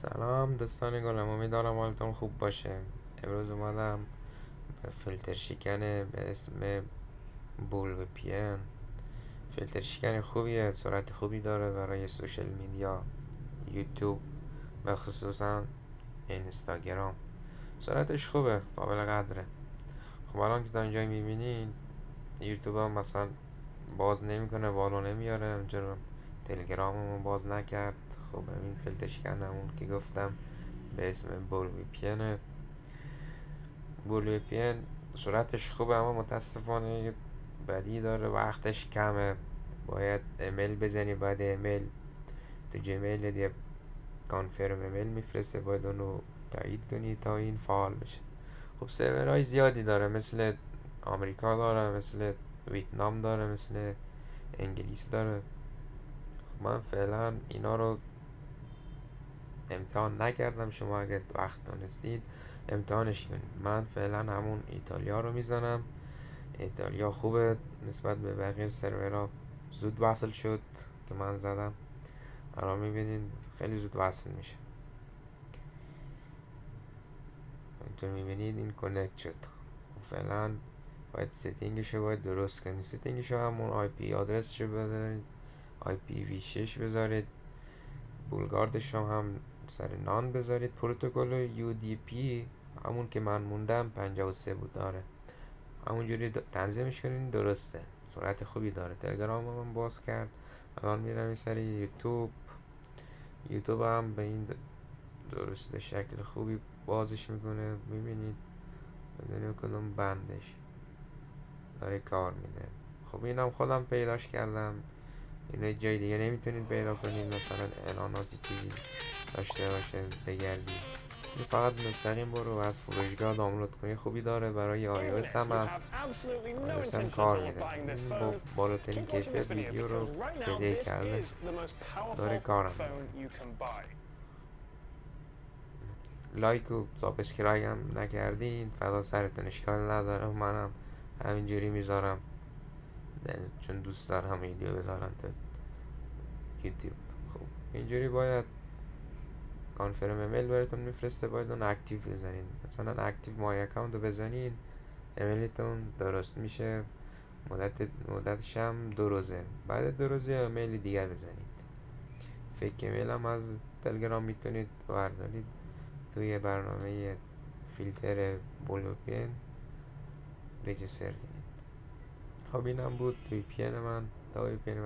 سلام دوستان گلم، امیدوارم حالتون خوب باشه. امروز اومدم به فیلتر شکن به اسم بول وی پی ان. فیلتر شکن خوبیه، سرعت خوبی داره برای سوشل میدیا، یوتیوب و خصوصا اینستاگرام. سرعتش خوبه، قابل قدره. خب الان که تا اینجا میبینین یوتیوب هم مثلا باز نمیکنه، بالا نمیاره. همچنان تلگراممون باز نکرد. خب این فیلتر شکنمون که گفتم به اسم بول وی پی ان. بول وی پی ان سرعتش خوبه اما متاسفانه یه بدی داره، وقتش کمه. باید ایمیل بزنی، باید ایمیل تو جیمیل یه کانفرم ایمیل میفرسته، باید اونو تایید کنی تا این فعال بشه. خب سرورهای زیادی داره، مثل آمریکا داره، مثل ویتنام داره، مثل انگلیس داره. خب من فعلا اینا رو امتحان نکردم، شما اگه وقت دانستید امتحانش کنید. من فعلا همون ایتالیا رو میزنم. ایتالیا خوبه نسبت به بقیه سرورها، زود وصل شد که من زدم. الان میبینین خیلی زود وصل میشه. اینطور میبینید این کنکت شد. فعلا باید ستینگشو باید درست کنید. ستینگشو همون آی پی آدرسشو بذارید، آی پی وی 6 بذارید. بولگاردش هم سر نان بذارید. پروتکل یو دی پی همون که من موندم 53 بود داره، همونجوری تنظیمش کنین درسته. سرعت خوبی داره. تلگرام هم باز کرد، الان میرم این سری یوتیوب هم به این درست به شکل خوبی بازش میکنه. میبینید بدون کدوم بندش داره کار میده. خب اینم خودم پیداش کردم، اینو جای دیگه نمیتونید پیدا کنید، مثلا اعلاناتی چیزی داشته باشه بگردید. این فقط مستقیم برو از فروشگاه دانلود کنی. خوبی داره، برای iOS هم هست، iOS هم کار میده. با بالاترین کیفیت ویدیو رو هدیه کرده، داره کارم میکنه. لایک و سابسکرایب هم نکردین فدا سرتون، اشکال نداره. منم همینجوری میذارم چون دوست دارم ویدیو بذارم تو یوتیوب. خب اینجوری باید کانفرم ایمیل براتون میفرسته، باید اون اکتیو بزنین. مثلا اکتیو مای اکانت رو بزنین، ایمیلتون درست میشه. مدتش هم 2 روزه. بعد 2 روزه ایمیل دیگه بزنید. فیک ایمیل هم از تلگرام میتونید بردارید، توی برنامه فیلتر بلوپین رجیستر کنید. خب اینم بود وی پی ان من. تا وی پی ان